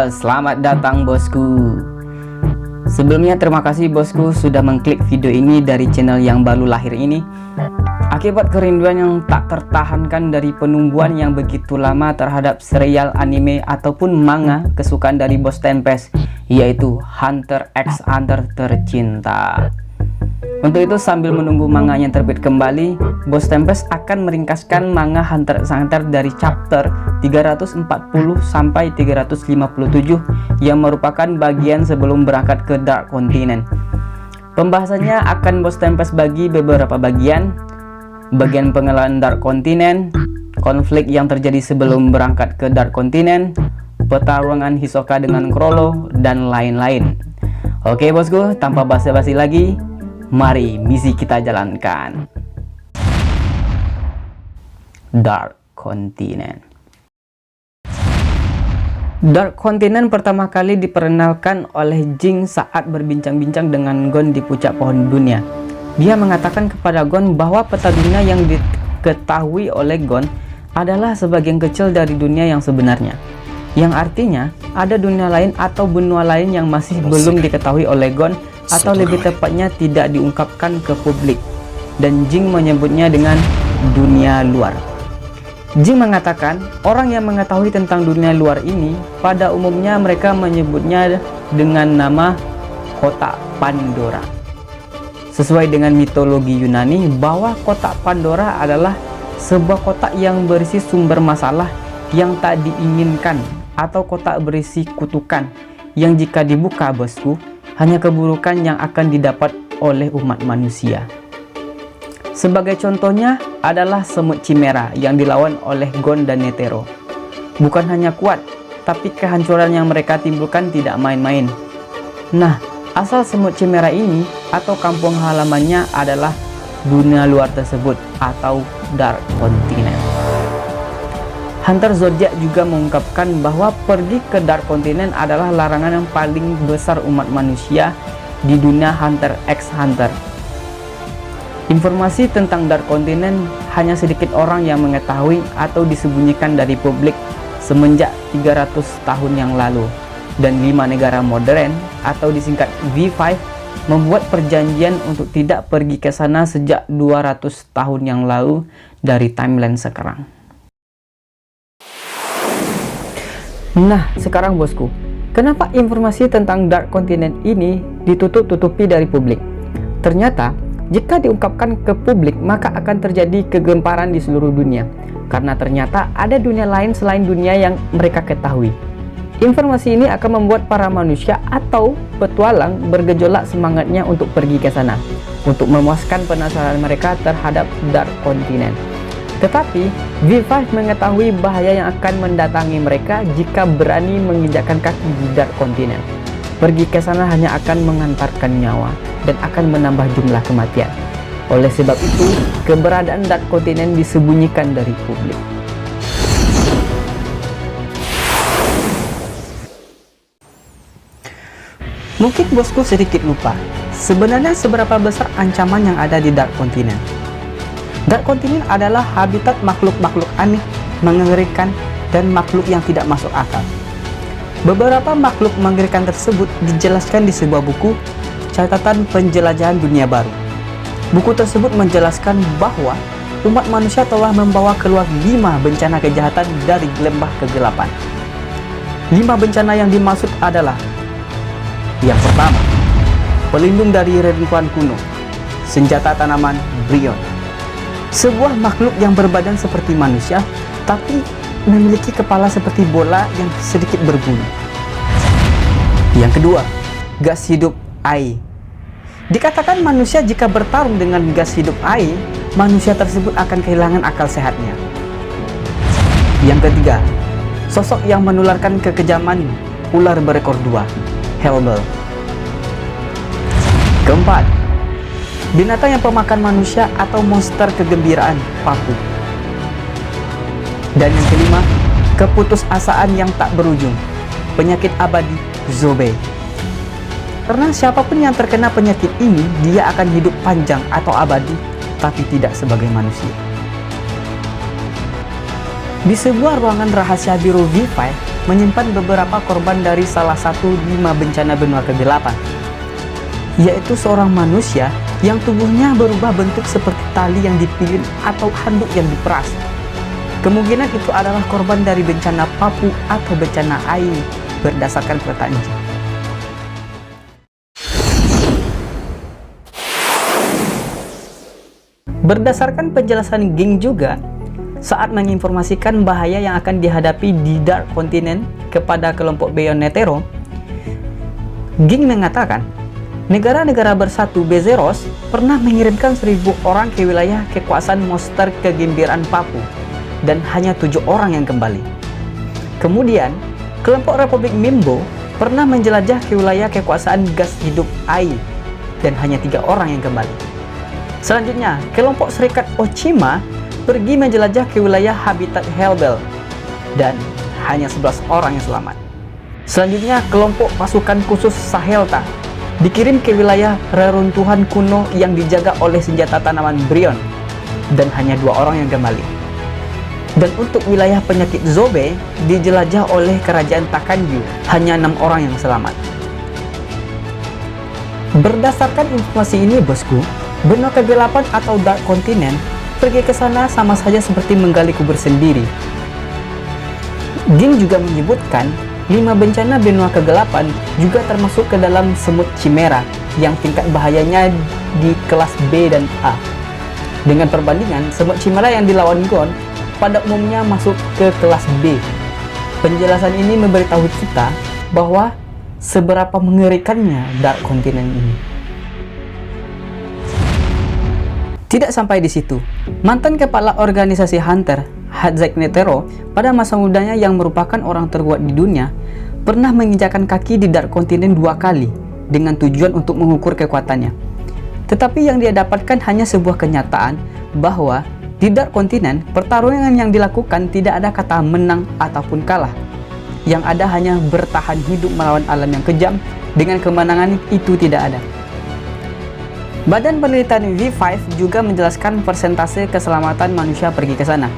Selamat datang bosku. Sebelumnya terima kasih bosku sudah mengklik video ini dari channel yang baru lahir ini. Akibat kerinduan yang tak tertahankan dari penungguan yang begitu lama terhadap serial anime ataupun manga kesukaan dari Bos Tempest, yaitu Hunter x Hunter tercinta. Untuk itu sambil menunggu manga yang terbit kembali, Bos Tempest akan meringkaskan manga Hunter x Hunter dari chapter 340 sampai 357 yang merupakan bagian sebelum berangkat ke Dark Continent. Pembahasannya akan Bos Tempest bagi beberapa bagian pengenalan Dark Continent, konflik yang terjadi sebelum berangkat ke Dark Continent, pertarungan Hisoka dengan Chrollo, dan lain-lain. Oke bosku, tanpa basa-basi lagi, mari misi kita jalankan. Dark Continent. Dark Continent pertama kali diperkenalkan oleh Jing saat berbincang-bincang dengan Gon di puncak pohon dunia. Dia mengatakan kepada Gon bahwa peta dunia yang diketahui oleh Gon adalah sebagian kecil dari dunia yang sebenarnya, yang artinya ada dunia lain atau benua lain yang masih belum diketahui oleh Gon, atau lebih tepatnya tidak diungkapkan ke publik, dan Jing menyebutnya dengan dunia luar. Jing mengatakan orang yang mengetahui tentang dunia luar ini pada umumnya mereka menyebutnya dengan nama kotak Pandora. Sesuai dengan mitologi Yunani bahwa kotak Pandora adalah sebuah kotak yang berisi sumber masalah yang tak diinginkan, atau kotak berisi kutukan yang jika dibuka bosku, hanya keburukan yang akan didapat oleh umat manusia. Sebagai contohnya adalah semut Chimera yang dilawan oleh Gon dan Netero. Bukan hanya kuat, tapi kehancuran yang mereka timbulkan tidak main-main. Nah, asal semut Chimera ini atau kampung halamannya adalah dunia luar tersebut atau Dark Continent. Hunter Zodiac juga mengungkapkan bahwa pergi ke Dark Continent adalah larangan yang paling besar umat manusia di dunia Hunter x Hunter. Informasi tentang Dark Continent hanya sedikit orang yang mengetahui atau disembunyikan dari publik semenjak 300 tahun yang lalu, dan 5 negara modern atau disingkat V5 membuat perjanjian untuk tidak pergi ke sana sejak 200 tahun yang lalu dari timeline sekarang. Nah, sekarang bosku, kenapa informasi tentang Dark Continent ini ditutup-tutupi dari publik? Ternyata, jika diungkapkan ke publik, maka akan terjadi kegemparan di seluruh dunia. Karena ternyata ada dunia lain selain dunia yang mereka ketahui. Informasi ini akan membuat para manusia atau petualang bergejolak semangatnya untuk pergi ke sana, untuk memuaskan penasaran mereka terhadap Dark Continent. Tetapi V5 mengetahui bahaya yang akan mendatangi mereka jika berani menginjakkan kaki di Dark Continent. Pergi ke sana hanya akan mengantarkan nyawa dan akan menambah jumlah kematian. Oleh sebab itu, keberadaan Dark Continent disembunyikan dari publik. Mungkin bosku sedikit lupa, sebenarnya seberapa besar ancaman yang ada di Dark Continent. Dark Continent adalah habitat makhluk-makhluk aneh, mengerikan, dan makhluk yang tidak masuk akal. Beberapa makhluk mengerikan tersebut dijelaskan di sebuah buku, Catatan Penjelajahan Dunia Baru. Buku tersebut menjelaskan bahwa umat manusia telah membawa keluar 5 bencana kejahatan dari lembah kegelapan. 5 bencana yang dimaksud adalah: yang pertama, pelindung dari reruntuhan kuno, senjata tanaman Brion. Sebuah makhluk yang berbadan seperti manusia, tapi memiliki kepala seperti bola yang sedikit berbulu. Yang kedua, gas hidup Ai. Dikatakan manusia jika bertarung dengan gas hidup Ai, manusia tersebut akan kehilangan akal sehatnya. Yang ketiga, sosok yang menularkan kekejaman ular berekor 2, Hellboy. Keempat, binatang yang pemakan manusia atau monster kegembiraan, Papu. Dan yang kelima, keputusasaan yang tak berujung, penyakit abadi, Zombie. Karena siapapun yang terkena penyakit ini, dia akan hidup panjang atau abadi, tapi tidak sebagai manusia. Di sebuah ruangan rahasia biru V5, menyimpan beberapa korban dari salah satu 5 bencana benua kegelapan, yaitu seorang manusia yang tubuhnya berubah bentuk seperti tali yang dipilin atau handuk yang diperas. Kemungkinan itu adalah korban dari bencana Papu atau bencana Ai berdasarkan perkataan Jing. Berdasarkan penjelasan Ging juga, saat menginformasikan bahaya yang akan dihadapi di Dark Continent kepada kelompok Beyond Netero, Ging mengatakan, negara-negara bersatu Bezeros pernah mengirimkan 1000 orang ke wilayah kekuasaan monster kegembiraan Papu, dan hanya 7 orang yang kembali. Kemudian, kelompok Republik Mimbo pernah menjelajah ke wilayah kekuasaan gas hidup Ai, dan hanya 3 orang yang kembali. Selanjutnya, kelompok Serikat Ochima pergi menjelajah ke wilayah habitat Hellbell, dan hanya 11 orang yang selamat. Selanjutnya, kelompok pasukan khusus Sahelta dikirim ke wilayah reruntuhan kuno yang dijaga oleh senjata tanaman Brion, dan hanya 2 orang yang kembali. Dan untuk wilayah penyakit Zobe dijelajah oleh kerajaan Takanju, hanya 6 orang yang selamat. Berdasarkan informasi ini bosku, benua kegelapan atau Dark Continent pergi ke sana sama saja seperti menggali kubur sendiri. Ging juga menyebutkan 5 bencana benua kegelapan juga termasuk ke dalam semut Chimera yang tingkat bahayanya di kelas B dan A. Dengan perbandingan, semut Chimera yang dilawan Gon pada umumnya masuk ke kelas B. Penjelasan ini memberitahu kita bahwa seberapa mengerikannya Dark Continent ini. Tidak sampai di situ, mantan kepala organisasi Hunter, Hadzak Netero, pada masa mudanya yang merupakan orang terkuat di dunia, pernah menginjakan kaki di Dark Continent 2 kali dengan tujuan untuk mengukur kekuatannya. Tetapi yang dia dapatkan hanya sebuah kenyataan bahwa di Dark Continent, pertarungan yang dilakukan tidak ada kata menang ataupun kalah. Yang ada hanya bertahan hidup melawan alam yang kejam, dengan kemenangan itu tidak ada. Badan penelitian V5 juga menjelaskan persentase keselamatan manusia pergi ke sana.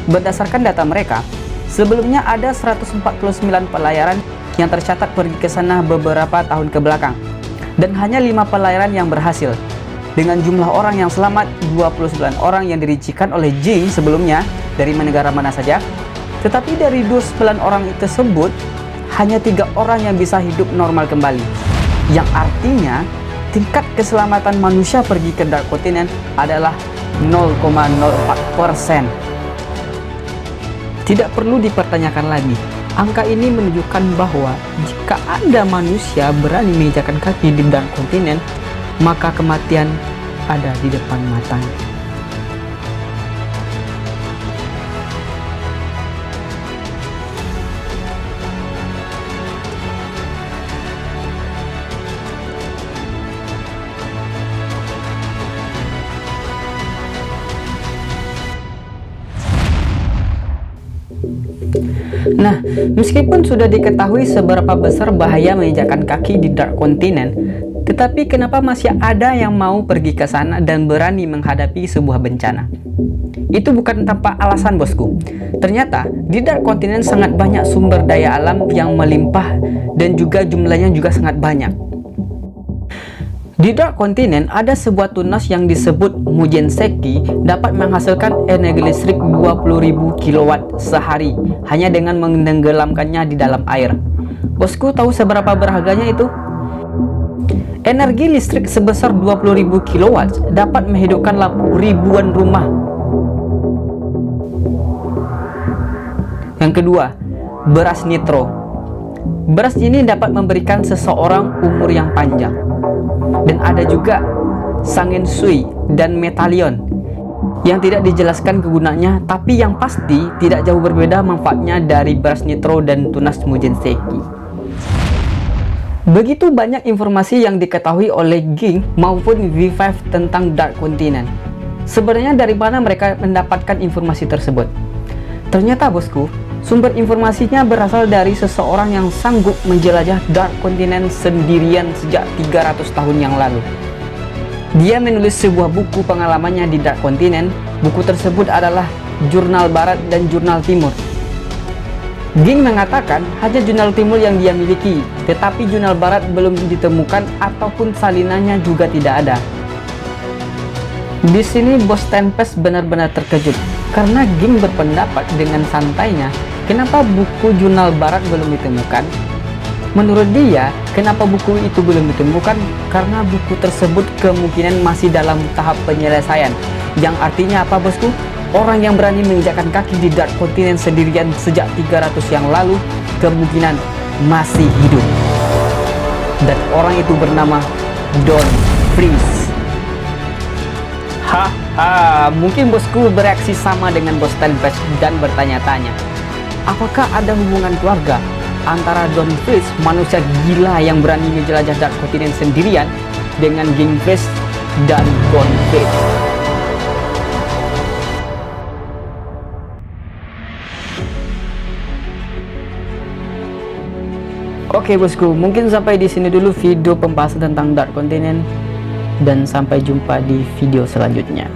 Berdasarkan data mereka, sebelumnya ada 149 pelayaran yang tercatat pergi ke sana beberapa tahun ke belakang, dan hanya 5 pelayaran yang berhasil. Dengan jumlah orang yang selamat 29 orang yang dirincikan oleh Jing sebelumnya dari negara mana saja. Tetapi dari 29 orang tersebut hanya 3 orang yang bisa hidup normal kembali, yang artinya tingkat keselamatan manusia pergi ke Dark Continent adalah 0,04%. Tidak perlu dipertanyakan lagi, angka ini menunjukkan bahwa jika ada manusia berani menginjakan kaki di Dark Continent, maka kematian ada di depan matanya. Nah, meskipun sudah diketahui seberapa besar bahaya menginjakan kaki di Dark Continent, tetapi kenapa masih ada yang mau pergi ke sana dan berani menghadapi sebuah bencana? Itu bukan tanpa alasan bosku. Ternyata di Dark Continent sangat banyak sumber daya alam yang melimpah dan juga jumlahnya juga sangat banyak. Di Dark Continent ada sebuah tunas yang disebut Mujenseki dapat menghasilkan energi listrik 20.000 kW sehari hanya dengan menenggelamkannya di dalam air. Bosku tahu seberapa berharganya itu? Energi listrik sebesar 20.000 kW dapat menghidupkan lampu ribuan rumah. Yang kedua, beras nitro. Beras ini dapat memberikan seseorang umur yang panjang. Dan ada juga sangen sui dan metalion yang tidak dijelaskan kegunaannya, tapi yang pasti tidak jauh berbeda manfaatnya dari beras nitro dan tunas Mujenseki. Begitu banyak informasi yang diketahui oleh Ging maupun V5 tentang Dark Continent. Sebenarnya dari mana mereka mendapatkan informasi tersebut? Ternyata bosku, sumber informasinya berasal dari seseorang yang sanggup menjelajah Dark Continent sendirian sejak 300 tahun yang lalu. Dia menulis sebuah buku pengalamannya di Dark Continent. Buku tersebut adalah Jurnal Barat dan Jurnal Timur. Ging mengatakan hanya jurnal timur yang dia miliki, tetapi jurnal barat belum ditemukan ataupun salinannya juga tidak ada. Di sini Bos Tempest benar-benar terkejut karena Ging berpendapat dengan santainya, kenapa buku jurnal barat belum ditemukan? Menurut dia, kenapa buku itu belum ditemukan? Karena buku tersebut kemungkinan masih dalam tahap penyelesaian. Yang artinya apa, bosku? Orang yang berani menginjakkan kaki di Dark Continent sendirian sejak 300 yang lalu kemungkinan masih hidup. Dan orang itu bernama Don Freeze. Haha, mungkin bosku bereaksi sama dengan Bos Tempest dan bertanya-tanya, apakah ada hubungan keluarga antara Don Freeze, manusia gila yang berani menjelajah Dark Continent sendirian, dengan Ging Freeze dan Don Freeze? Oke bosku, mungkin sampai di sini dulu video pembahasan tentang Dark Continent, dan sampai jumpa di video selanjutnya.